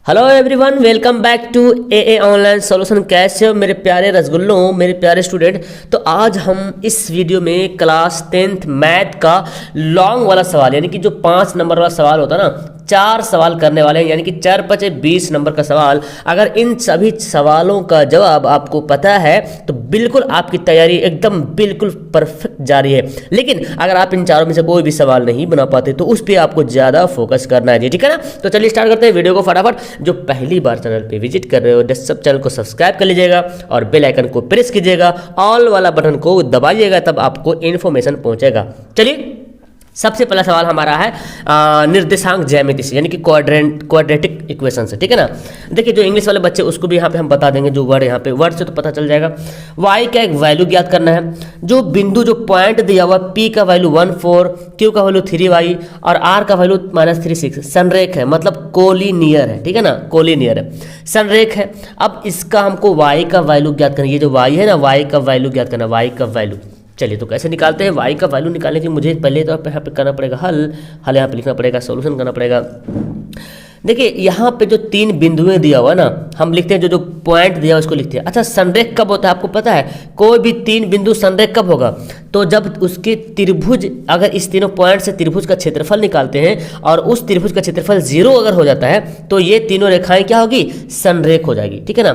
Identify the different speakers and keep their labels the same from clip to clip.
Speaker 1: Hello everyone, welcome back to a online solution. कैसे हो मेरे प्यारे रसगुल्लों, मेरे प्यारे स्टूडेंट। तो आज हम इस वीडियो में क्लास 10th मैथ का लॉन्ग वाला सवाल, यानी कि जो 5 नंबर वाला सवाल होता है ना, 4 सवाल करने वाले हैं, यानी कि 4 × 20 नंबर का सवाल। अगर इन सभी सवालों का जवाब आपको पता है तो बिल्कुल आपकी तैयारी एकदम बिल्कुल परफेक्ट जारी है। लेकिन अगर आप इन चारों में से कोई भी सवाल नहीं बना पाते तो उस पर आपको ज़्यादा फोकस करना है जी, ठीक है ना। तो चलिए स्टार्ट करते हैं वीडियो को फटाफट। जो पहली बार चैनल पे विजिट कर रहे हो, सब चैनल को सब्सक्राइब कर लीजिएगा और बेल आइकन को प्रेस कीजिएगा, ऑल वाला बटन को दबाइएगा, तब आपको इन्फॉर्मेशन पहुंचेगा। चलिए, सबसे पहला सवाल हमारा है निर्देशांक ज्यामिति से, यानी कि क्वाड्रेटिक इक्वेशन से, ठीक है ना। देखिए, जो इंग्लिश वाले बच्चे उसको भी यहाँ पे हम बता देंगे, जो वर्ड यहाँ पे वर्ड से तो पता चल जाएगा। y का एक वैल्यू ज्ञात करना है। जो बिंदु, जो पॉइंट दिया हुआ p का वैल्यू 1 4, q का वैल्यू 3y और r का वैल्यू -3 6, संरेख है, मतलब कोलिनियर है, ठीक है ना, कोलिनियर है, संरेख है। अब इसका हमको y का वैल्यू ज्ञात करना है। ये जो y है ना, y का वैल्यू ज्ञात करना, y का वैल्यू। चलिए, तो कैसे निकालते हैं y का वैल्यू निकालने के लिए मुझे पहले तो यहाँ पे करना पड़ेगा हल यहाँ पे लिखना पड़ेगा, सॉल्यूशन करना पड़ेगा। देखिए, यहाँ पे जो 3 बिंदुएं दिया हुआ ना, हम लिखते हैं जो पॉइंट दिया हुआ उसको लिखते हैं। अच्छा, संरेख कब होता है आपको पता है? कोई भी 3 बिंदु संरेख कब होगा? तो जब उसके त्रिभुज, अगर इस तीनों पॉइंट से त्रिभुज का क्षेत्रफल निकालते हैं और उस त्रिभुज का क्षेत्रफल 0 अगर हो जाता है तो ये तीनों रेखाएं क्या होगी? संरेख हो जाएगी, ठीक है ना।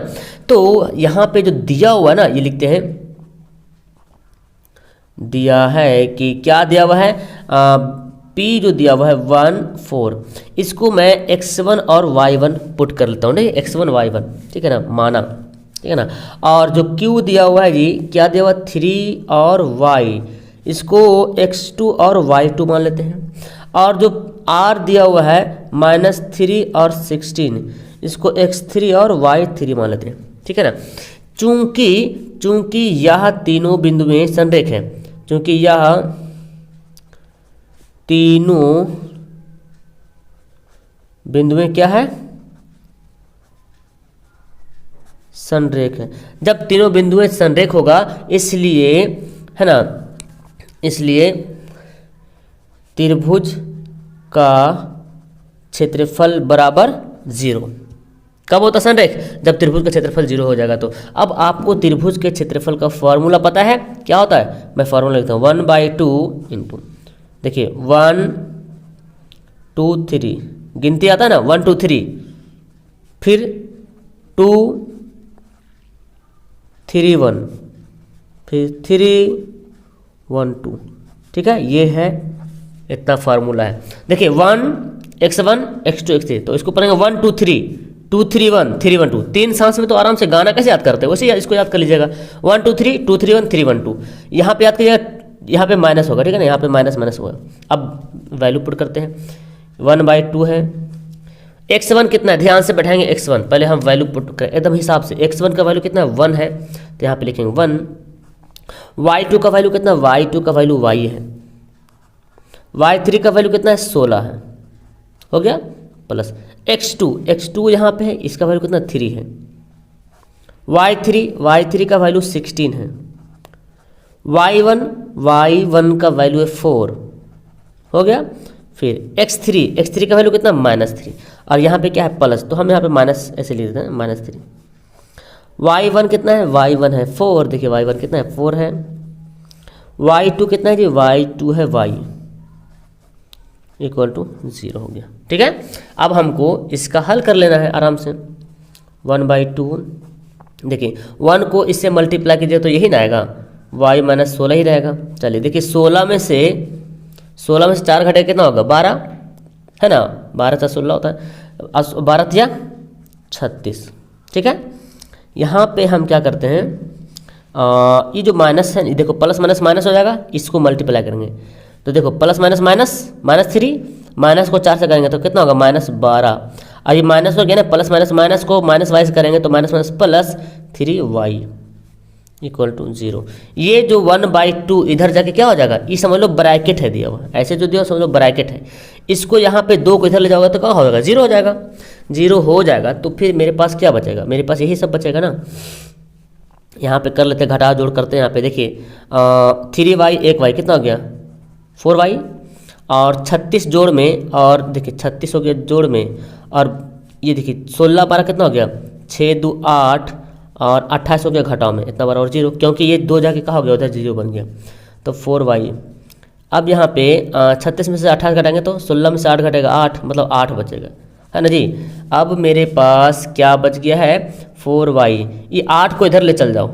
Speaker 1: तो यहाँ पे जो दिया हुआ ना, ये लिखते हैं, दिया है कि क्या दिया हुआ है, P जो दिया हुआ है 1 4, इसको मैं x1 और y1 पुट कर लेता हूँ, नहीं x1 y1, ठीक है ना, माना, ठीक है ना। और जो Q दिया हुआ है जी, क्या दिया हुआ, 3 और y, इसको x2 और y2 मान लेते हैं। और जो R दिया हुआ है -3 और 16, इसको x3 और y3 मान लेते हैं, ठीक है ना। चूंकि यह तीनों बिंदुएं संरेख हैं, क्योंकि यह तीनों बिंदुएं क्या है, संरेख है। जब तीनों बिंदुएं संरेख होगा, इसलिए है ना, इसलिए त्रिभुज का क्षेत्रफल बराबर 0। कब होता संरेख? जब त्रिभुज का क्षेत्रफल 0 हो जाएगा। तो अब आपको त्रिभुज के क्षेत्रफल का फॉर्मूला पता है, क्या होता है? मैं फॉर्मूला लिखता हूँ, 1/2 इंटू, देखिए 1 2 3, गिनती आता है ना, 1 2 3, फिर 2 3 1, फिर 3 1 2, ठीक है। ये है, इतना फार्मूला है। देखिए 1 x1 x2 x3, तो इसको पढ़ेंगे 1 2 3 2 3 1 3 1 2। 3 सांस में तो आराम से गाना कैसे याद करते हैं, वैसे इसको याद कर लीजिएगा, 1 2 3 2 3 1 3 1 2। यहाँ पे याद कीजिएगा, यहाँ पे माइनस होगा, ठीक है ना, यहाँ पे माइनस होगा। अब वैल्यू पुट करते हैं, 1/2 है। x1 कितना है, ध्यान से बैठाएंगे, x1 पहले हम वैल्यू पुट करें एकदम हिसाब से। x1 का वैल्यू कितना है, 1 है, तो यहाँ पे लिखेंगे 1। y2 का वैल्यू कितना, y2 का वैल्यू y है। y3 का वैल्यू कितना है, 16 है, हो गया, प्लस x2 यहाँ पे है, इसका वैल्यू कितना, 3 है। y3 का वैल्यू 16 है। y1 का वैल्यू है 4, हो गया। फिर x3 का वैल्यू कितना, -3, और यहाँ पे क्या है, प्लस, तो हम यहाँ पे माइनस ऐसे लिख देते हैं, -3। y1 कितना है, y1 है 4, देखिए y1 कितना है, 4 है। y2 कितना है जी, y2 है y = 0 हो गया, ठीक है। अब हमको इसका हल कर लेना है आराम से। 1/2, देखिए 1 को इससे मल्टीप्लाई कीजिए तो यही ना आएगा, y -16 ही रहेगा। चलिए, देखिए 16 में से 4 घटे कितना होगा, 12, है ना, 12 × 16 होता है, 12 या 36, ठीक है। यहाँ पे हम क्या करते हैं, ये जो माइनस है, देखो प्लस माइनस हो जाएगा, इसको मल्टीप्लाई करेंगे तो देखो प्लस -3, माइनस को 4 से करेंगे तो कितना होगा, -12, और ये माइनस हो गया ना, प्लस माइनस को -y से करेंगे तो प्लस 3y = 0। ये जो 1/2 इधर जाके क्या हो जाएगा, ये समझ लो ब्रैकेट है दिया हुआ, ऐसे जो दिया समझ लो ब्रैकेट है। इसको यहाँ पे 2 को इधर ले जाओगे तो क्या हो जाएगा, 0 हो जाएगा। 0 हो जाएगा तो फिर मेरे पास क्या बचेगा, मेरे पास यही सब बचेगा ना। यहाँ पे कर लेते हैं, घटा जोड़ करते हैं। यहाँ पे देखिए 3y 1y कितना हो गया, 4y, और 36 जोड़ में, और देखिए 36 हो गया जोड़ में, और ये देखिए 16 12 कितना हो गया, 6 2 8 और 28 हो गया घटाओ में, इतना बराबर 0, क्योंकि ये 2 जाके कहाँ हो गया, उधर 0 बन गया, तो 4y। अब यहाँ पे 36 में से 28 घटाएंगे तो 16 में से 8 घटेगा 8, मतलब 8 बचेगा, है ना जी। अब मेरे पास क्या बच गया है, 4y। ये 8 को इधर ले चल जाओ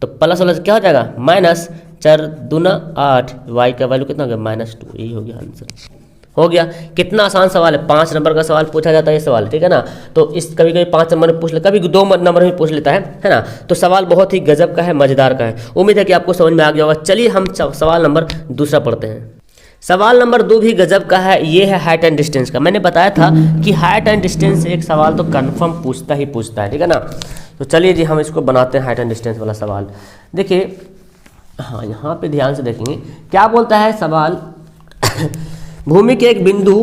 Speaker 1: तो प्लस वाला क्या हो जाएगा, माइनस 4 दूना 8, y का वैल्यू कितना हो गया, -2। यही हो गया आंसर, हो गया। कितना आसान सवाल है, 5 नंबर का सवाल पूछा जाता है ये सवाल, ठीक है ना। तो इस कभी कभी 5 नंबर में पूछ ले, कभी 2 नंबर में पूछ लेता है ना। तो सवाल बहुत ही गजब का है, मज़ेदार का है। उम्मीद है कि आपको समझ में आ गया होगा। चलिए हम सवाल नंबर दूसरा पढ़ते हैं। सवाल नंबर 2 भी गजब का है, ये है हाइट एंड डिस्टेंस का। मैंने बताया था कि हाइट एंड डिस्टेंस से एक सवाल तो कन्फर्म पूछता ही पूछता है, ठीक है ना। तो चलिए जी हम इसको बनाते हैं हाइट एंड डिस्टेंस वाला सवाल। देखिए हाँ, यहाँ पे ध्यान से देखेंगे क्या बोलता है सवाल। भूमि के एक बिंदु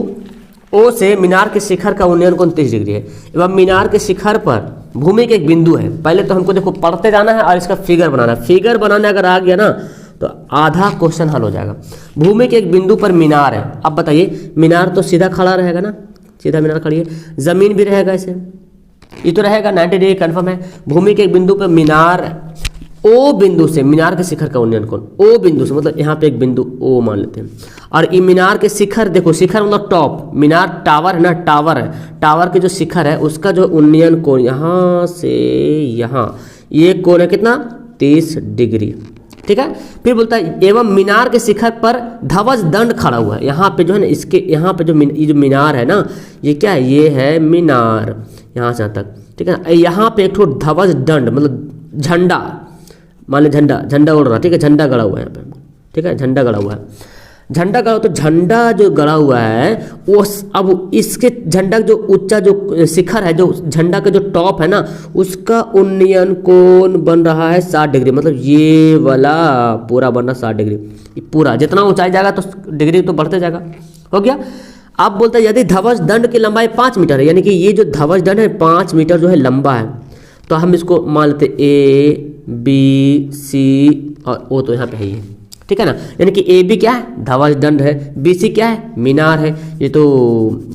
Speaker 1: ओ से मीनार के शिखर का उन्नयन कोण 30 डिग्री है एवं मीनार के शिखर पर भूमि के एक बिंदु है। पहले तो हमको देखो पढ़ते जाना है और इसका फिगर बनाना है। फिगर बनाने अगर आ गया ना तो आधा क्वेश्चन हल हो जाएगा। भूमि के एक बिंदु पर मीनार है। अब बताइए, मीनार तो सीधा खड़ा रहेगा ना, सीधा मीनार खड़ी है, जमीन भी रहेगा ऐसे, ये तो रहेगा 90 डिग्री कन्फर्म है। भूमि के एक बिंदु पर मीनार, ओ बिंदु से मीनार के शिखर का उन्नयन कोण, ओ बिंदु से मतलब यहाँ पे एक बिंदु ओ मान लेते हैं। और ये मीनार के शिखर, देखो शिखर मतलब टॉप, मीनार टावर है ना, टावर है, टावर के जो शिखर है उसका जो उन्नयन कोण यहाँ से यहाँ, ये कोण है कितना, 30 डिग्री, ठीक है। फिर बोलता है एवं मीनार के शिखर पर ध्वज दंड खड़ा हुआ है। यहाँ पे जो है ना, इसके यहाँ पे जो ये जो मीनार है ना, ये क्या है, ये है मीनार, यहाँ से यहाँ तक, ठीक है। यहाँ पे एक ठो ध्वज दंड मतलब झंडा, मान ली झंडा उड़ रहा, ठीक है, झंडा गड़ा हुआ है यहाँ पे, ठीक है, झंडा गड़ा हुआ है, झंडा गड़ा, तो झंडा जो गड़ा हुआ है वो अब इसके झंडा जो ऊंचा जो शिखर है, जो झंडा का जो टॉप है ना, उसका उन्नयन कोण बन रहा है 60 डिग्री, मतलब ये वाला पूरा बन रहा 60 डिग्री, पूरा जितना ऊंचाई जाएगा तो डिग्री तो बढ़ते जाएगा, हो गया। अब बोलता है यदि ध्वज दंड की लंबाई 5 मीटर है, यानी कि ये जो ध्वज दंड है 5 मीटर जो है लंबा है, तो हम इसको मान लेते ए बी सी और ओ तो यहाँ पे है ये, ठीक है ना। यानी कि ए बी क्या है, ध्वज दंड है, बी सी क्या है, मीनार है, ये तो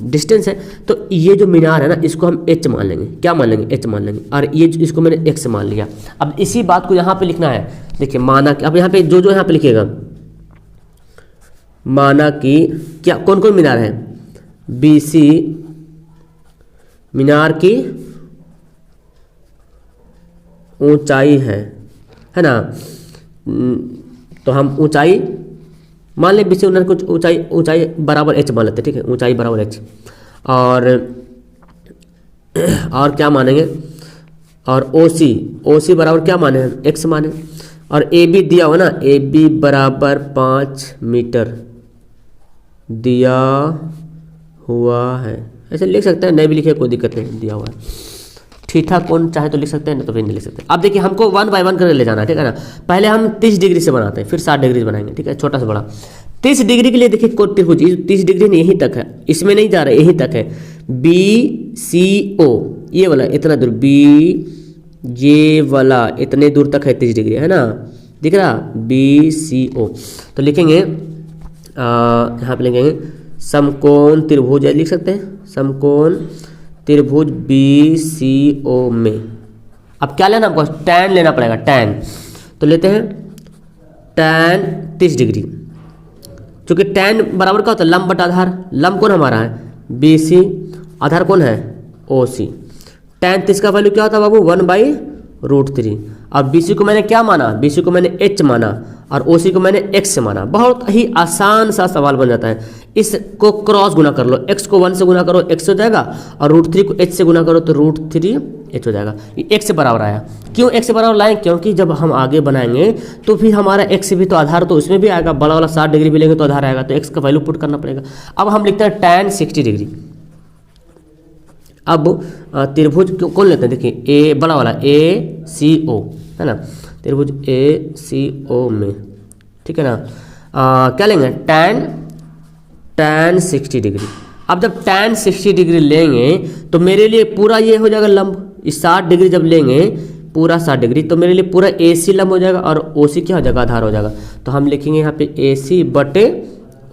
Speaker 1: डिस्टेंस है। तो ये जो मीनार है ना, इसको हम एच मान लेंगे, क्या मान लेंगे, एच मान लेंगे, और ये इसको मैंने एक्स मान लिया। अब इसी बात को यहाँ पे लिखना है, देखिए माना कि अब यहाँ पे जो यहाँ पे लिखिएगा, माना कि क्या कौन कौन मीनार है, बी सी मीनार की ऊंचाई है ना। तो हम ऊंचाई मान लें, बीसी मीनार की ऊंचाई बराबर एच मान लेते हैं, ठीक है, ऊंचाई बराबर एच। और क्या मानेंगे, और ओसी बराबर क्या माने, एक्स माने। और ए बी दिया हुआ ना, ए बी बराबर 5 मीटर दिया हुआ है, ऐसे लिख सकते हैं, नहीं भी लिखे कोई दिक्कत नहीं, दिया हुआ है। थीटा कोण चाहे तो लिख सकते हैं, नहीं तो फिर नहीं लिख सकते। अब देखिए हमको 1 बाय 1 करके ले जाना है, ठीक है ना। पहले हम 30 डिग्री से बनाते हैं, फिर 60 डिग्री बनाएंगे, ठीक है, छोटा से बड़ा। 30 डिग्री के लिए देखिए कोण त्रिभुज 30 डिग्री यहीं तक है, इसमें नहीं जा रहा, यहीं तक है, बी सी ओ, ये वाला इतना दूर, बी ये वाला इतने दूर तक है 30 डिग्री, है ना, दिख रहा, बी सी ओ। तो लिखेंगे यहाँ पे लिखेंगे समकोण त्रिभुज, लिख सकते हैं समकोण त्रिभुज बी सी ओ में। अब क्या लेना हमको, टैन लेना पड़ेगा, टैन। तो लेते हैं टैन 30 डिग्री, क्योंकि टैन बराबर क्या होता है, लंब बटा आधार। लंब कौन हमारा है, बी सी, आधार कौन है, ओ सी। टैन 30 का वैल्यू क्या होता है बाबू, 1/√3। अब बी सी को मैंने क्या माना, बी सी को मैंने एच माना, और ओ सी को मैंने एक्स से माना। बहुत ही आसान सा सवाल बन जाता है। इसको क्रॉस गुना कर लो, एक्स को 1 से गुना करो, एक्स हो जाएगा, और √3 को एच से गुना करो तो √3 एच हो जाएगा। ये एक्स से बराबर आया। क्यों एक्स से बराबर लाएं, क्योंकि जब हम आगे बनाएंगे तो फिर हमारा एक्स भी तो आधार तो उसमें भी आएगा, बड़ा वाला 60 डिग्री भी लेंगे तो आधार आएगा, तो एक्स का वैल्यू पुट करना पड़ेगा। अब हम लिखते हैं टैन 60 डिग्री। अब त्रिभुज कौन लेते हैं, देखिए ए बड़ा वाला ए सी ओ, है ना, त्रिभुज ए सी ओ में, ठीक है ना। क्या लेंगे, टैन 60 डिग्री। अब जब टैन 60 डिग्री लेंगे तो मेरे लिए पूरा ये हो जाएगा लंब, इस 60 डिग्री जब लेंगे पूरा 60 डिग्री, तो मेरे लिए पूरा ए सी लंब हो जाएगा, और ओ सी क्या हो जाएगा, आधार हो जाएगा। तो हम लिखेंगे यहाँ पे ए सी बटे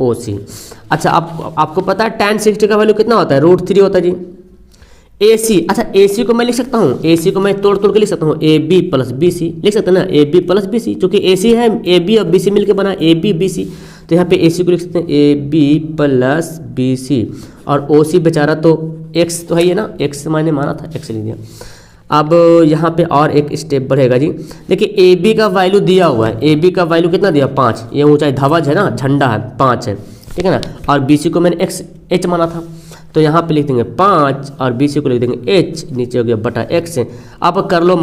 Speaker 1: ओ सी। अच्छा आपको पता है टैन 60 का वैल्यू कितना होता है, √3 होता है जी। AC, अच्छा AC को मैं लिख सकता हूँ, AC को मैं तोड़ तोड़ के लिख सकता हूँ, AB प्लस BC लिख सकते हैं ना, AB प्लस BC, चूंकि AC है, AB और BC मिलकर बना AB BC, तो यहाँ पे AC को लिख सकते हैं AB प्लस BC, और OC बेचारा तो X तो है ही ना, X मैंने माना था, X लिख दिया। अब यहाँ पे और एक स्टेप बढ़ेगा जी, देखिए AB का वैल्यू दिया हुआ है, AB का वैल्यू कितना दिया 5, ये ऊंचाई ध्वज है ना, झंडा है 5 है, ठीक है ना, और BC को मैंने H माना था, तो यहाँ पे लिख देंगे 5 और BC को लिख देंगे H, नीचे हो गया बटा X। अब कर लो,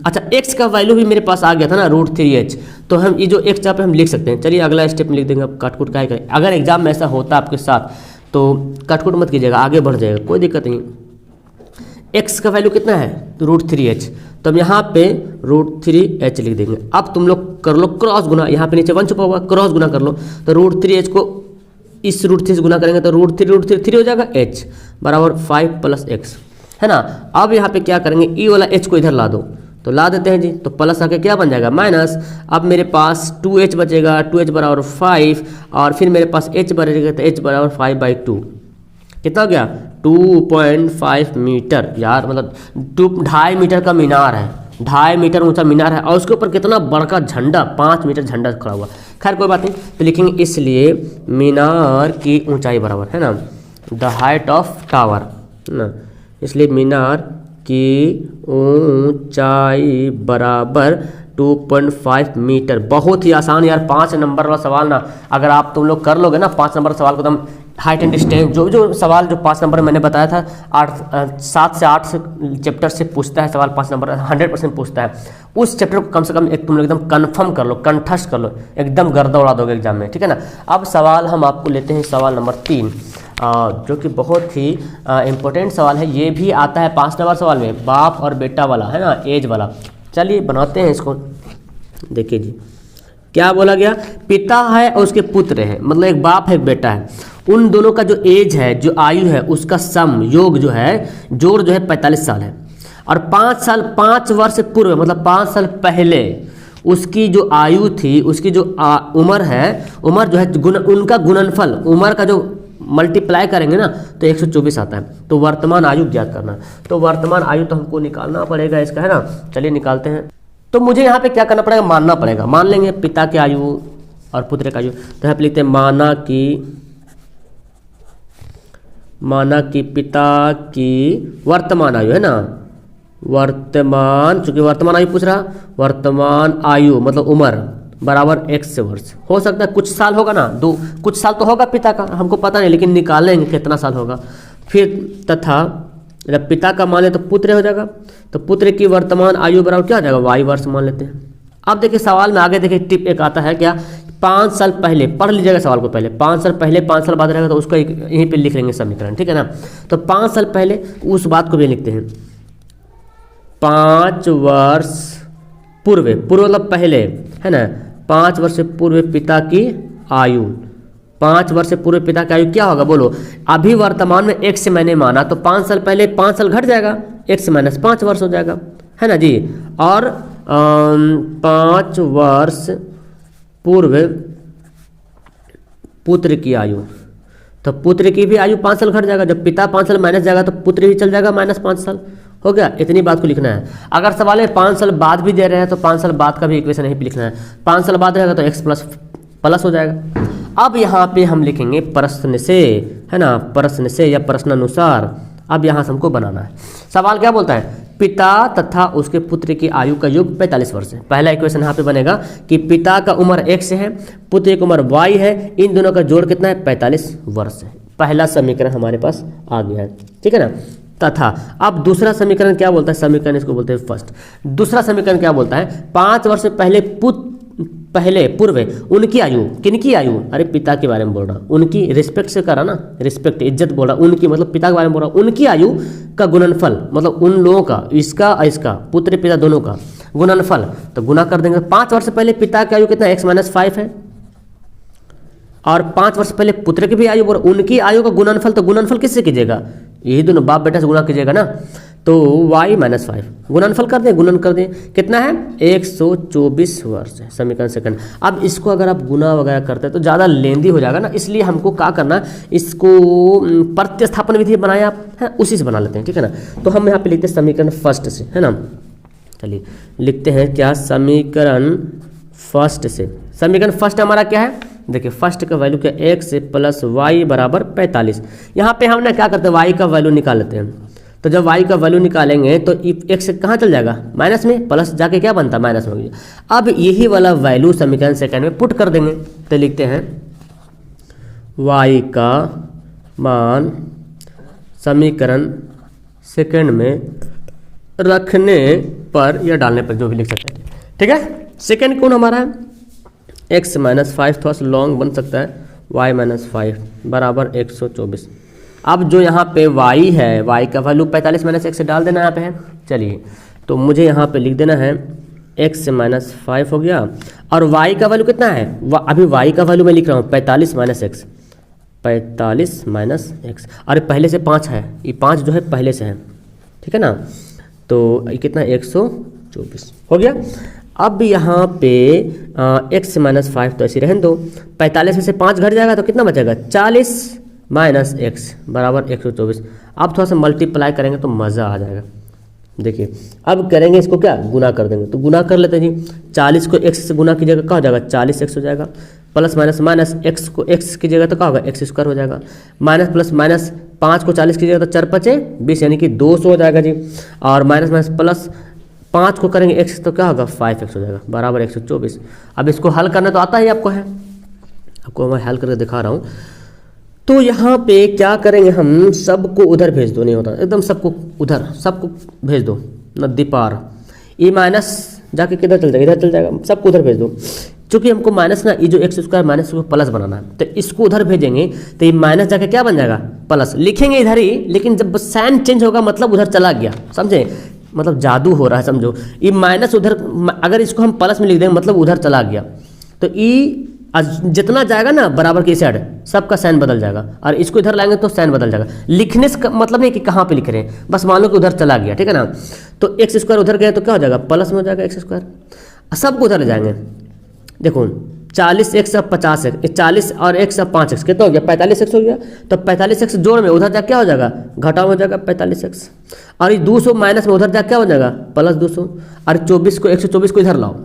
Speaker 1: अच्छा X का वैल्यू भी मेरे पास आ गया था ना √3H, तो हम ये जो X यहाँ पे हम लिख सकते हैं। चलिए अगला स्टेप में लिख देंगे, अब काटकुट क्या करें, अगर एग्जाम में ऐसा होता आपके साथ तो काटकुट मत कीजिएगा, आगे बढ़ जाएगा, कोई दिक्कत नहीं। X का वैल्यू कितना है √3H, तो हम यहाँ पे √3H लिख देंगे। अब तुम लोग कर लो क्रॉस गुना, यहाँ पे नीचे 1 छुपा हुआ, क्रॉस गुना कर लो, तो √3H को इस √3 से गुना करेंगे तो √3 हो जाएगा, H बराबर 5 प्लस X, है ना। अब यहाँ पे क्या करेंगे, ई वाला H को इधर ला दो, तो ला देते हैं जी, तो प्लस आके क्या बन जाएगा माइनस। अब मेरे पास 2H बचेगा, 2H बराबर 5, और फिर मेरे पास H बचेगा, तो H बराबर 5/2, कितना हो गया 2.5 मीटर, यार मतलब 2.5 मीटर का मीनार है, 2.5 मीटर ऊंचा मीनार है, और उसके ऊपर कितना बड़का झंडा, 5 मीटर झंडा खड़ा हुआ। खैर कोई बात नहीं, तो लिखेंगे इसलिए मीनार की ऊंचाई बराबर, है ना, द हाइट ऑफ टावर, ना, इसलिए मीनार की ऊंचाई बराबर 2.5 मीटर। बहुत ही आसान यार, 5 नंबर वाला सवाल ना, अगर आप तुम लोग कर लोगे ना 5 नंबर सवाल को, तो हाइट एंड डिस्टेंस जो सवाल जो 5 नंबर मैंने बताया था, 7 से 8 चैप्टर से पूछता है सवाल, 5 नंबर 100% पूछता है, उस चैप्टर को कम से कम एक तुम लोग एकदम कन्फर्म कर लो, कंठस्थ कर लो, एकदम गर्दा उड़ा दोगे एग्जाम में, ठीक है ना। अब सवाल हम आपको लेते हैं सवाल नंबर 3, जो कि बहुत ही इम्पोर्टेंट सवाल है, ये भी आता है 5 नंबर सवाल में, बाप और बेटा वाला, है ना, एज वाला। चलिए बनाते हैं इसको, देखिए जी क्या बोला गया, पिता है और उसके पुत्र है, मतलब एक बाप है एक बेटा है, उन दोनों का जो एज है, जो आयु है, उसका सम योग जो है, जोड़ जो है 45 साल है, और 5 वर्ष पूर्व मतलब 5 साल पहले उसकी जो आयु थी, उसकी जो उम्र है, उम्र जो है उनका गुणनफल, उम्र का जो मल्टीप्लाई करेंगे ना तो 124 आता है। तो वर्तमान आयु ज्ञात करना, तो वर्तमान आयु तो हमको निकालना पड़ेगा इसका, है ना। चलिए निकालते हैं, तो मुझे यहाँ पे क्या करना पड़ेगा, मानना पड़ेगा, मान लेंगे पिता की आयु और पुत्र की आयु, तो यहाँ पे लिखते हैं माना कि पिता की वर्तमान आयु, है ना, वर्तमान, चूंकि वर्तमान आयु पूछ रहा, वर्तमान आयु मतलब उम्र बराबर X वर्ष, हो सकता है कुछ साल होगा ना, कुछ साल तो होगा पिता का, हमको पता नहीं, लेकिन निकालेंगे कितना साल होगा। फिर तथा जब पिता का मान ले तो पुत्र हो जाएगा, तो पुत्र की वर्तमान आयु बराबर क्या हो जाएगा, Y वर्ष मान लेते हैं। अब देखिए सवाल में आगे देखिए टिप एक आता है क्या, 5 साल पहले, पढ़ लीजिएगा सवाल को पहले, 5 साल पहले 5 साल बाद रहेगा, तो उसको यहीं पे लिख लेंगे समीकरण, ठीक है ना। तो 5 साल पहले उस बात को भी लिखते हैं, 5 वर्ष पूर्व मतलब पहले, है ना, 5 वर्ष पूर्व पिता की आयु, 5 वर्ष से पूर्व पिता की आयु क्या होगा बोलो, अभी वर्तमान में X से मैंने माना, तो 5 साल पहले 5 साल घट जाएगा, X माइनस 5 वर्ष हो जाएगा, है ना जी। और 5 वर्ष पूर्व पुत्र की आयु, तो पुत्र की भी आयु 5 साल घट जाएगा, जब पिता 5 साल माइनस जाएगा तो पुत्र भी चल जाएगा -5 साल, हो गया। इतनी बात को लिखना है। अगर सवाल में 5 साल बाद भी दे रहे हैं तो 5 साल बाद का भी इक्वेशन यहीं पे लिखना है, 5 साल बाद रहेगा तो X प्लस हो जाएगा। अब यहाँ पे हम लिखेंगे प्रश्न से, है ना, प्रश्न से या प्रश्नानुसार। अब यहाँ से हमको बनाना है, सवाल क्या बोलता है, पिता तथा उसके पुत्र की आयु का योग 45 वर्ष है। पहला इक्वेशन यहाँ पे बनेगा कि पिता का उम्र X है, पुत्र की उम्र Y है, इन दोनों का जोड़ कितना है 45 वर्ष है। पहला समीकरण हमारे पास आ गया है, ठीक है ना। तथा अब दूसरा समीकरण क्या बोलता है, समीकरण इसको बोलते हैं फर्स्ट। दूसरा समीकरण क्या बोलता है, 5 वर्ष पहले पूर्व उनकी आयु, किनकी आयु, अरे पिता के बारे में बोल रहा, उनकी रिस्पेक्ट से करा ना, रिस्पेक्ट इज्जत बोल रहा, उनकी मतलब पिता के बारे में बोल रहा, उनकी आयु का गुणनफल मतलब उन लोगों का, इसका पुत्र पिता दोनों का गुणनफल, तो गुना कर देंगे। 5 वर्ष पहले पिता की आयु कितना X-5 है, और 5 वर्ष पहले पुत्र की भी आयु बोल, उनकी आयु का गुणनफल, तो गुणनफल किससे कीजिएगा, यही दोनों बाप बेटा से गुणा कीजिएगा ना। तो y माइनस 5 गुणनफल कर दें, गुणन कर दें, कितना है 124 वर्ष है समीकरण सेकंड। अब इसको अगर आप गुना वगैरह करते हैं तो ज़्यादा लेंदी हो जाएगा ना, इसलिए हमको क्या करना, इसको प्रतिस्थापन विधि बनाया आप है उसी से बना लेते हैं, ठीक है ना। तो हम यहाँ पे लिखते हैं समीकरण फर्स्ट से, है ना। चलिए लिखते हैं क्या, समीकरण फर्स्ट से। समीकरण फर्स्ट हमारा क्या है, देखिए फर्स्ट का वैल्यू क्या, x प्लस वाई बराबर 45। यहाँ पे हम ना क्या करते हैं, y का वैल्यू निकाल लेते हैं। तो जब y का वैल्यू निकालेंगे तो x कहाँ चल जाएगा, माइनस में, प्लस जाके क्या बनता है, माइनस में हो गया। अब यही वाला वैल्यू समीकरण सेकंड में पुट कर देंगे, तो लिखते हैं y का मान समीकरण सेकंड में रखने पर या डालने पर, जो भी लिख सकते हैं, ठीक है। सेकंड कौन हमारा है, x माइनस 5, थोड़ा सा लॉन्ग बन सकता है, y माइनस 5 बराबर 124। अब जो यहाँ पे y है, y का वैल्यू 45 माइनस 1 से डाल देना यहाँ पे है। चलिए तो मुझे यहाँ पे लिख देना है x माइनस 5 हो गया, और y का वैल्यू कितना है, अभी y का वैल्यू मैं लिख रहा हूँ 45 माइनस x, 45 माइनस x, और पहले से 5 है, ये 5 जो है पहले से है, ठीक है ना। तो ये कितना 124 हो गया। अब यहाँ पे x माइनस 5 तो ऐसे रहने दो, 45 में से 5 घट जाएगा तो कितना बचेगा, 40 माइनस x बराबर 124। अब थोड़ा सा मल्टीप्लाई करेंगे तो मज़ा आ जाएगा। देखिए अब करेंगे इसको क्या, गुना कर देंगे, तो गुना कर लेते हैं जी। 40 को x से गुना कीजिएगा क्या हो जाएगा, 40x हो जाएगा, प्लस माइनस माइनस x को x कीजिएगा तो क्या होगा, x स्क्वायर हो जाएगा, माइनस प्लस माइनस 5 को 40 कीजिएगा तो 4 पचे 20 यानी कि 200 हो जाएगा जी, और माइनस माइनस प्लस 5 को करेंगे x तो क्या होगा, 5x हो जाएगा बराबर 124। अब इसको हल करना तो आता ही आपको है, आपको मैं हल करके दिखा रहा हूँ। तो यहाँ पे क्या करेंगे, हम सबको उधर भेज दो, नहीं होता एकदम सबको उधर, सबको भेज दो नदी पार, ये माइनस जाके किधर चल जाएगा, इधर चल जाएगा, सबको उधर भेज दो। चूँकि हमको माइनस ना, ये जो x स्क्वायर माइनस को प्लस बनाना है, तो इसको उधर भेजेंगे तो ये माइनस जाके क्या बन जाएगा, प्लस। लिखेंगे इधर ही, लेकिन जब साइन चेंज होगा मतलब उधर चला गया, समझे, मतलब जादू हो रहा है, समझो। ये माइनस उधर, अगर इसको हम प्लस में लिख देंगे मतलब उधर चला गया, तो ये जितना जाएगा ना बराबर की साइड सबका साइन बदल जाएगा, और इसको इधर लाएंगे तो साइन बदल जाएगा। लिखने से मतलब नहीं कि कहाँ पे लिख रहे हैं, बस मान लो कि उधर चला गया, ठीक है ना। तो एक्स स्क्वायर उधर गया तो क्या हो जाएगा, प्लस में हो जाएगा एक्स स्क्वायर, सबको उधर ले जाएंगे। देखो 40x अब 50x, 40 और x अब 5x, कितना हो गया, 45x हो गया। तो 45x जोड़ में उधर जाके क्या हो जाएगा, घटाव हो जाएगा 45x, और ये 200 माइनस में उधर जाके क्या हो जाएगा, प्लस 200, और 24 को 124 को इधर लाओ,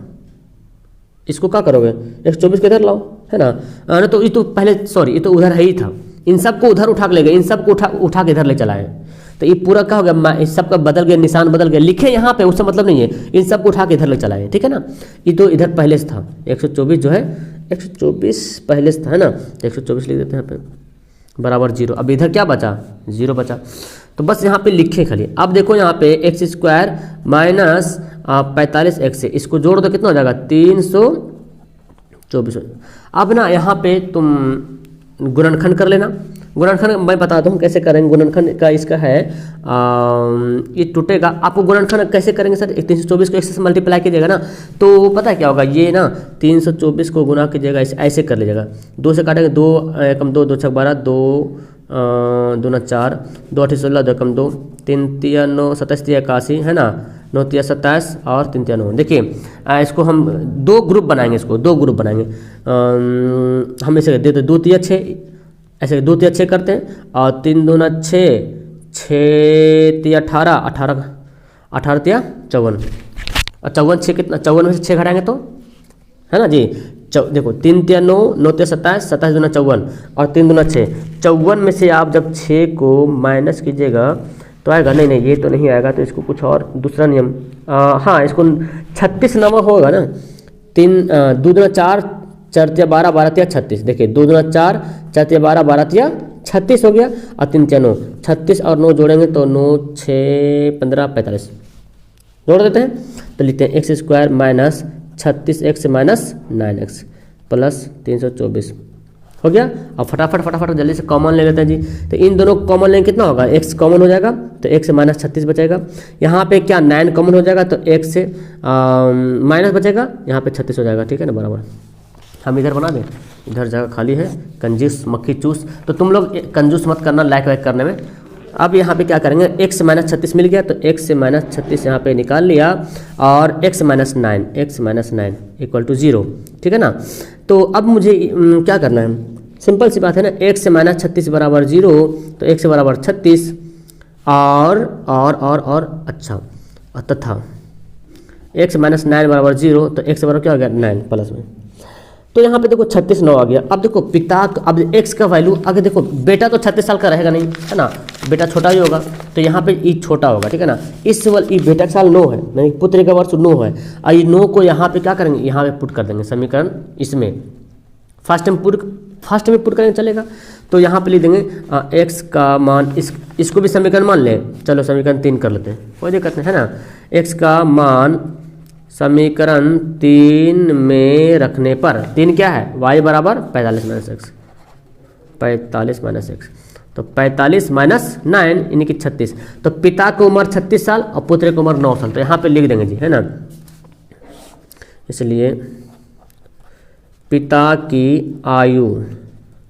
Speaker 1: इसको क्या करोगे, 124 को इधर लाओ, है ना। तो ये तो पहले, सॉरी, ये तो उधर है ही था, इन सबको उधर उठा के ले गए, इन सबको उठा के इधर ले चलाए, तो ये पूरा क्या हो गया, इस सबका बदल गया, निशान बदल गया, लिखे यहाँ पे उससे मतलब नहीं है, इन सबको उठा के इधर ले चलाए, ठीक है ना। ये तो इधर पहले से था, 124 जो है 124 पहले से था, है ना, तो 124 लिख देते हैं यहाँ पे बराबर 0। अब इधर क्या बचा, 0 बचा, तो बस यहाँ पे लिखे खाली। अब देखो यहाँ पे एक्स स्क्वायर माइनस 45x से इसको जोड़ दो, कितना हो जाएगा, 324। अब ना यहाँ पे तुम गुणनखंड कर लेना, गुणनखंड मैं बताता हूँ कैसे करेंगे। गुणनखंड का इसका है ये टूटेगा, आपको गुणनखंड कैसे करेंगे सर, 324 को 1 से मल्टीप्लाई कीजिएगा ना, तो पता है क्या होगा, ये ना 324 को गुना कीजिएगा, ऐसे कर लीजिएगा, 2 से काटेंगे, 2 कम 2, 2 छक 12, 2 2 ना 4, 2 8 16, 2 कम 2, 3 3 9 27 3 81, है ना, 9 3 27 और 3 3 9। देखिए इसको हम 2 ग्रुप बनाएंगे, इसको 2 ग्रुप बनाएंगे, हम इसे दे दो 2 3 6, ऐसे 2 3 6 करते हैं, और 3 2 6, 6 3 18, 18 18 3 54, और 54 6 कितना, 54 में से 6 घटाएंगे तो, है ना जी, देखो 3 3 9, 9 3 27, 27 2 54, और 3 2 6, 54 में से आप जब 6 को माइनस कीजिएगा तो आएगा, नहीं ये तो नहीं आएगा, तो इसको कुछ और दूसरा नियम, हाँ इसको 36 नंबर होगा ना, 3 2 2 4, 4 3 12, 12 3 36, देखिए 2 2 4, 4 3 12, 12 3 36 हो गया, और 3 3 9, 36 और 9 जोड़ेंगे तो 9 6 15 45, जोड़ देते हैं, तो लिखते हैं x square minus 36x minus 9x plus 324 हो गया। अब फटाफट जल्दी से कॉमन ले लेते हैं जी, तो इन दोनों को कॉमन लेंगे कितना होगा, x कॉमन हो जाएगा, तो x से माइनस 36 बचेगा, यहाँ पे क्या 9 कॉमन हो जाएगा, तो x से माइनस बचेगा, यहाँ पे 36 हो जाएगा, ठीक है ना, बराबर। हम इधर बना दें, इधर जगह खाली है, कंजूस मक्खी चूस, तो तुम लोग कंजूस मत करना लाइक वाइक करने में, अब यहाँ पे क्या करेंगे, x माइनस 36 मिल गया तो x माइनस 36 यहाँ पे निकाल लिया और x माइनस 9 इक्वल टू 0, ठीक है ना। तो अब मुझे क्या करना है, सिंपल सी बात है ना, x माइनस 36 बराबर 0 तो x बराबर 36 और अच्छा तथा x माइनस 9 बराबर 0 तो x बराबर क्या हो गया 9 प्लस में। तो यहाँ पे देखो 36 9 आ गया। अब देखो पिता अब x का वैल्यू, अगर देखो बेटा तो 36 साल का रहेगा नहीं, है ना, बेटा छोटा ही होगा, तो यहाँ पे ई छोटा होगा, ठीक है ना। इस ई बेटा का साल 9 है, यानी पुत्र का वर्ष 9 है, और ये 9 को यहाँ पे क्या करेंगे, यहाँ पे पुट कर देंगे समीकरण इसमें, फर्स्ट में पुट करेंगे चलेगा। तो यहाँ पे लिख देंगे x का मान, इसको भी समीकरण मान लें, चलो समीकरण 3 कर लेते हैं, कोई दिक्कत नहीं है ना। x का मान समीकरण 3 में रखने पर 3 क्या है, y बराबर 45 माइनस एक्स, 45 माइनस एक्स, तो 45 माइनस 9 यानी कि 36। तो पिता की उम्र 36 साल और पुत्र की उम्र 9 साल, तो यहाँ पे लिख देंगे जी, है ना। इसलिए पिता की आयु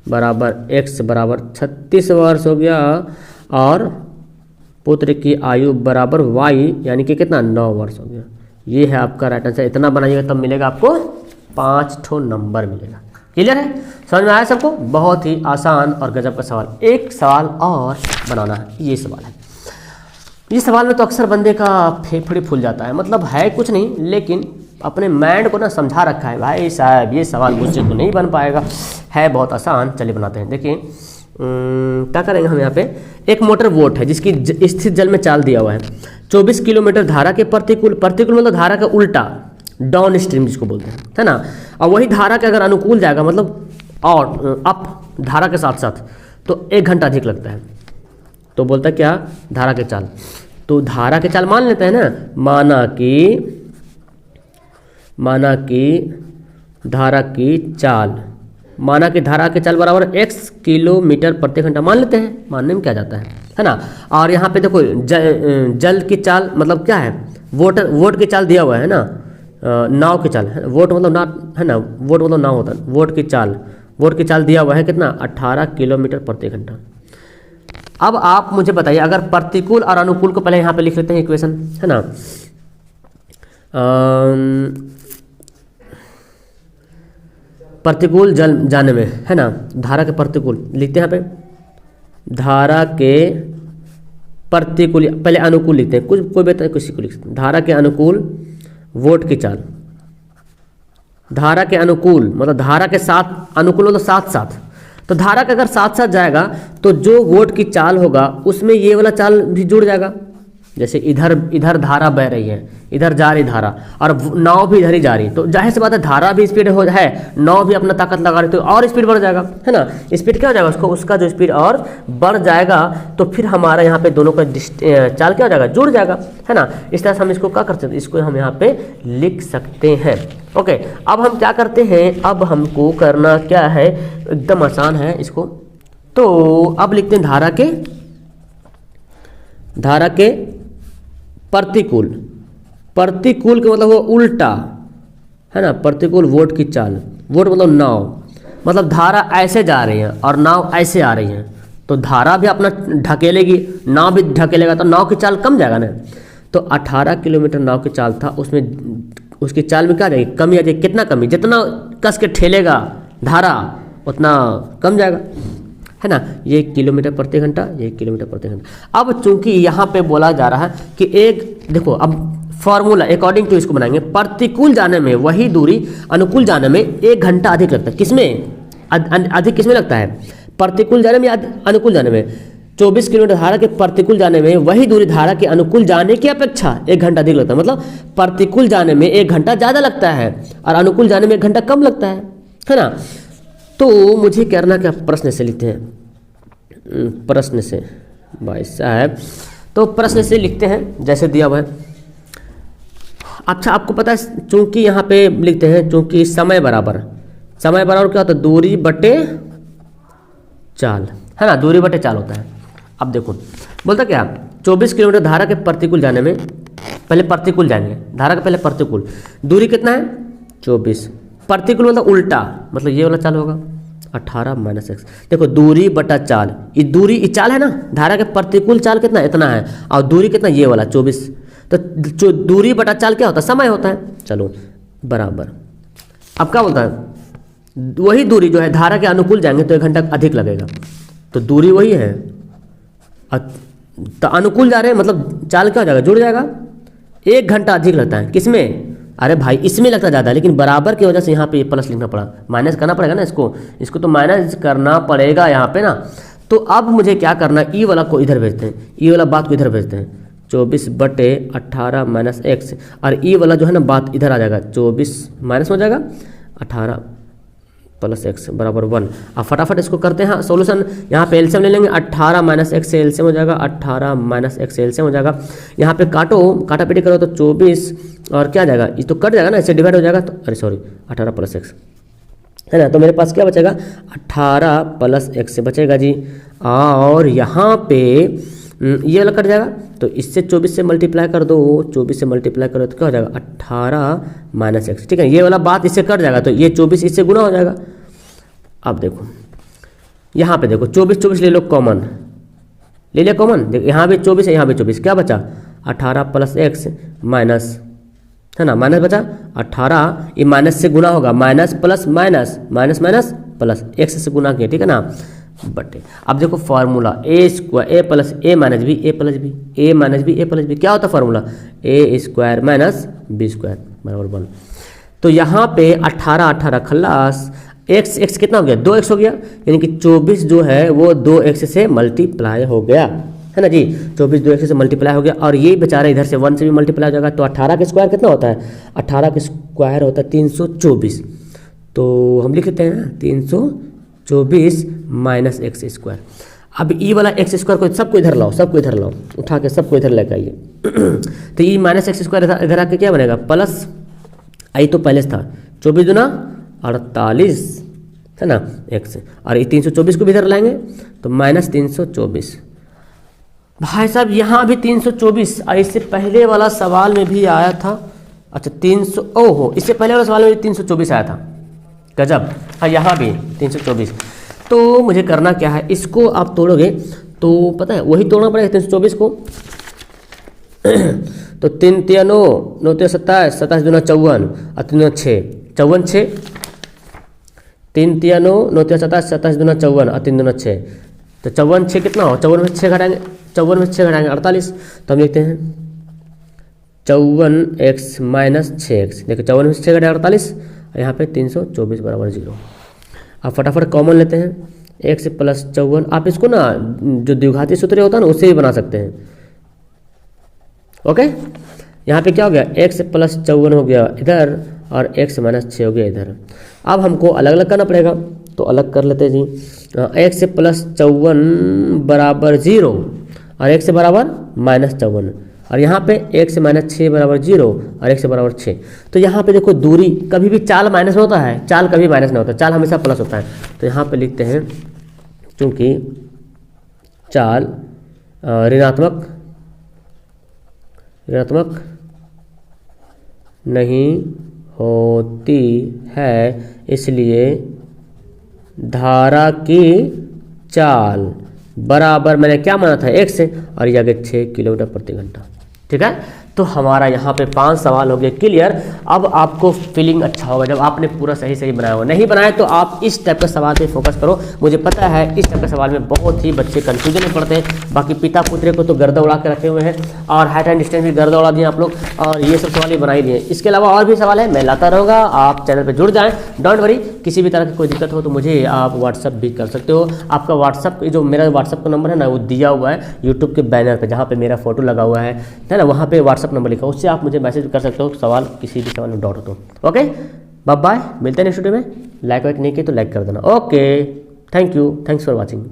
Speaker 1: बराबर x बराबर 36 वर्ष हो गया और पुत्र की आयु बराबर y यानी कि कितना 9 वर्ष हो गया। ये है आपका राइट आंसर। इतना बनाइएगा तब मिलेगा आपको 5 नंबर मिलेगा। क्लियर है, समझ में आया सबको? बहुत ही आसान और गजब का सवाल। एक सवाल और बनाना है, ये सवाल है। इस सवाल में तो अक्सर बंदे का फेफड़े फूल जाता है, मतलब है कुछ नहीं लेकिन अपने माइंड को ना समझा रखा है, भाई साहब ये सवाल मुझसे तो नहीं बन पाएगा, है बहुत आसान। चलिए बनाते हैं। देखिए क्या करेंगे हम, यहाँ पे एक मोटर बोट है जिसकी स्थित जल में चाल दिया हुआ है, 24 किलोमीटर धारा के प्रतिकूल मतलब धारा का उल्टा, डाउन स्ट्रीम जिसको बोलते हैं, है ना। और वही धारा के अगर अनुकूल जाएगा, मतलब और अप धारा के साथ साथ, तो 1 घंटा अधिक लगता है। तो बोलता है क्या, धारा के चाल। तो धारा के चाल मान लेते हैं ना, माना कि धारा की चाल बराबर x किलोमीटर प्रति घंटा मान लेते हैं, मानने में क्या जाता है ना। और यहाँ पे देखो जल की चाल मतलब क्या है, वोट की चाल दिया हुआ है ना, नाव की चाल है, वोट मतलब ना, है ना, वोट मतलब नाव होता है, वोट की चाल दिया हुआ है कितना, 18 किलोमीटर प्रति घंटा। अब आप मुझे बताइए, अगर प्रतिकूल और अनुकूल को पहले यहाँ पे लिख लेते हैं इक्वेशन, है ना। प्रतिकूल जल जाने में, है ना, धारा के प्रतिकूल लिखते हैं यहाँ पे, धारा के प्रतिकूल, पहले अनुकूल लिखते हैं, कोई बेहतर किसी को लिख सकते हैं। धारा के अनुकूल वोट की चाल, धारा के अनुकूल मतलब धारा के साथ, अनुकूल मतलब साथ साथ, तो धारा का अगर साथ साथ जाएगा तो जो वोट की चाल होगा उसमें ये वाला चाल भी जुड़ जाएगा। जैसे इधर धारा बह रही है, इधर जा रही धारा, और नाव भी इधर ही जा रही, तो जाहिर सी बात है धारा भी स्पीड है, नाव भी अपना ताकत लगा रही, तो और स्पीड बढ़ जाएगा, है ना। स्पीड क्या हो जाएगा, उसका जो स्पीड और बढ़ जाएगा, तो फिर हमारा यहाँ पे दोनों का चाल क्या हो जाएगा, जुड़ जाएगा, है ना। इस तरह से हम इसको क्या कर सकते हैं, इसको हम यहाँ पे लिख सकते हैं। ओके, अब हम क्या करते हैं, अब हमको करना क्या है, एकदम आसान है इसको। तो अब लिखते हैं धारा के प्रतिकूल का मतलब वो उल्टा, है ना, प्रतिकूल वोट की चाल, वोट मतलब नाव, मतलब धारा ऐसे जा रही है और नाव ऐसे आ रही है, तो धारा भी अपना ढकेलेगी, नाव भी ढकेलेगा, तो नाव की चाल कम जाएगा ना। तो 18 किलोमीटर नाव की चाल था, उसमें उसकी चाल में क्या जाएगी, कमी आ जाएगी। कितना कमी, जितना कस के ठेलेगा धारा उतना कम जाएगा, है ना। ये किलोमीटर प्रति घंटा, ये किलोमीटर प्रति घंटा। अब चूंकि यहाँ पे बोला जा रहा है कि एक, देखो अब फॉर्मूला अकॉर्डिंग टू इसको बनाएंगे, प्रतिकूल जाने में वही दूरी अनुकूल जाने में 1 घंटा अधिक लगता है। किसमें अधिक, किसमें लगता है, प्रतिकूल जाने में, अनुकूल जाने में। 24 किलोमीटर धारा के प्रतिकूल जाने में वही दूरी धारा के अनुकूल जाने की अपेक्षा 1 घंटा अधिक लगता है, मतलब प्रतिकूल जाने में 1 घंटा ज़्यादा लगता है और अनुकूल जाने में 1 घंटा कम लगता है ना। तो मुझे करना क्या, प्रश्न से लिखते हैं, प्रश्न से भाई साहब, तो प्रश्न से लिखते हैं जैसे दिया हुआ है। अच्छा, आपको पता है चूंकि यहाँ पे लिखते हैं, चूंकि समय बराबर क्या होता है, दूरी बटे चाल, है ना, दूरी बटे चाल होता है। अब देखो बोलता क्या, 24 किलोमीटर धारा के प्रतिकूल जाने में, पहले प्रतिकूल जाएंगे, धारा के पहले प्रतिकूल, दूरी कितना है 24, प्रतिकूल मतलब उल्टा, मतलब ये वाला चाल होगा, 18 माइनस एक्स। देखो दूरी बटा चाल, ये दूरी ये चाल है ना, धारा के प्रतिकूल चाल कितना इतना है, और दूरी कितना ये वाला 24। तो जो दूरी बटा चाल क्या होता है, समय होता है। चलो बराबर, अब क्या बोलता है, वही दूरी जो है धारा के अनुकूल जाएंगे तो 1 घंटा अधिक लगेगा, तो दूरी वही है तो अनुकूल जा रहे हैं, मतलब चाल क्या हो जाएगा, जुड़ जाएगा। 1 घंटा अधिक लगता है किसमें, अरे भाई इसमें लगता ज़्यादा है, लेकिन बराबर की वजह से यहाँ पे प्लस लिखना पड़ा, माइनस करना पड़ेगा ना, इसको तो माइनस करना पड़ेगा यहाँ पे ना। तो अब मुझे क्या करना, ई वाला को इधर भेजते हैं, ई वाला बात को इधर भेजते हैं, 24/18 माइनस एक्स, और ई वाला जो है ना बात इधर आ जाएगा, 24 माइनस हो जाएगा 18 प्लस एक्स बराबर 1। अब फटाफट इसको करते हैं सॉल्यूशन, यहाँ पे एलसीएम ले लेंगे, 18 माइनस एक्स से एलसीएम हो जाएगा, 18 माइनस एक्स से एलसीएम हो जाएगा। यहाँ पे काटा पीटी करो तो 24 और क्या जाएगा, ये तो कट जाएगा ना, इससे डिवाइड हो जाएगा, तो अरे सॉरी 18 प्लस एक्स है ना, तो मेरे पास क्या बचेगा 18 प्लस एक्स से बचेगा जी। और यहाँ पे ये वाला कट जाएगा, तो इससे 24 से मल्टीप्लाई कर दो, 24 से मल्टीप्लाई करो तो क्या हो जाएगा 18 माइनस एक्स, ठीक है, ये वाला बात इससे कट जाएगा, तो ये 24 इससे गुना हो जाएगा। अब देखो यहाँ पे देखो 24 ले लो कॉमन, ले लिया कॉमन, देखो यहाँ भी 24 है, यहाँ भी 24, क्या बचा 18 प्लस एक्स माइनस, है ना, माइनस बचा 18, ये माइनस से गुना होगा, minus plus minus, minus minus plus, x से गुना किया, ठीक है ना, बटे। अब देखो फार्मूला ए स्क्वायर ए प्लस ए माइनस बी, ए प्लस बी, ए माइनस बी, ए प्लस बी, क्या होता है फार्मूला, ए स्क्वायर माइनस बी स्क्वायर बराबर 1। तो यहाँ पे 18 खल्लास, एक्स कितना हो गया 2x हो गया, यानी कि 24 जो है वो 2x से मल्टीप्लाई हो गया, है ना जी, 24 2x से मल्टीप्लाई हो गया, और ये बेचारा इधर से 1 से भी मल्टीप्लाई हो जाएगा, तो 18 का स्क्वायर कितना होता है, 18 का स्क्वायर होता है 324, तो हम लिख लेते हैं 324 माइनस एक्स स्क्वायर। अब ई वाला एक्स स्क्वायर को सबको इधर लाओ, सबको इधर लाओ, उठा के सबको इधर लेकर आइए तो ई माइनस एक्स स्क्वायर इधर आके क्या बनेगा प्लस, आई तो पहले था 24 दूना 48 है ना एक्स, और ये 324 को भी इधर लाएंगे तो माइनस 324। भाई साहब यहाँ भी 324, इससे पहले वाला सवाल में भी आया था, अच्छा 300, ओहो इससे पहले वाला सवाल में भी 324 आया था, गजब। हाँ यहाँ भी 324। तो मुझे करना क्या है, इसको आप तोड़ोगे तो पता है वही तोड़ना पड़ेगा 324 को तो 3 3 9 9 3 27 27 दूना 54 और 3 6 54 6, 3 3 9 9 3 27 27 दूना 54 और 3 दूना 6, तो 54 6 कितना हो, 54 में 6 घटाएंगे, 54 में 6 घटाएंगे 48, तो हम लिखते हैं 54x माइनस 6x, देखो 54 में 6 घटाएंगे 48, यहाँ पे 324 बराबर 0। अब फटाफट कॉमन लेते हैं, x प्लस 54, आप इसको ना जो द्विघाती सूत्र होता है ना उससे भी बना सकते हैं, ओके। यहाँ पे क्या हो गया x प्लस 54 हो गया इधर, और x माइनस 6 हो गया इधर। अब हमको अलग अलग करना पड़ेगा, तो अलग कर लेते हैं जी। x प्लस 54 बराबर 0 और x बराबर माइनस 54, और यहाँ पे x माइनस 6 बराबर 0 और x बराबर 6। तो यहाँ पे देखो दूरी, कभी भी चाल माइनस में होता है, चाल कभी माइनस में होता है, चाल हमेशा प्लस होता है। तो यहाँ पे लिखते हैं क्योंकि चाल ऋणात्मक नहीं होती है, इसलिए धारा की चाल बराबर, मैंने क्या माना था x, और ये आगे 6 किलोमीटर प्रति घंटा, ठीक है। तो हमारा यहाँ पे 5 सवाल हो गए क्लियर। अब आपको फीलिंग अच्छा होगा जब आपने पूरा सही बनाया हो, नहीं बनाया तो आप इस टाइप का सवाल पे फोकस करो। मुझे पता है इस टाइप का सवाल में बहुत ही बच्चे कंफ्यूजन में पड़ते हैं, बाकी पिता पुत्र को तो गर्दा उड़ा के रखे हुए हैं, और हाइट एंड डिस्टेंस भी गर्दा उड़ा दिए आप लोग, और ये सब सवाल ही बना ही दिए। इसके अलावा और भी सवाल है, मैं लाता रहूँगा, आप चैनल पर जुड़ जाएँ, डोंट वरी। किसी भी तरह की कोई दिक्कत हो तो मुझे आप व्हाट्सअप भी कर सकते हो। आपका व्हाट्सअप जो मेरा व्हाट्सअप का नंबर है ना वो दिया हुआ है यूट्यूब के बैनर पर, जहाँ पर मेरा फोटो लगा हुआ है ना, वहाँ पर व्हाट्सअप नंबर लिखा, उससे आप मुझे मैसेज कर सकते हो सवाल, किसी भी सवाल में डाउट हो तो। ओके बाय बाय, मिलते हैं नेक्स्ट वीडियो में। लाइक वाइक नहीं किए तो लाइक कर देना। Okay thank you, thanks for watching.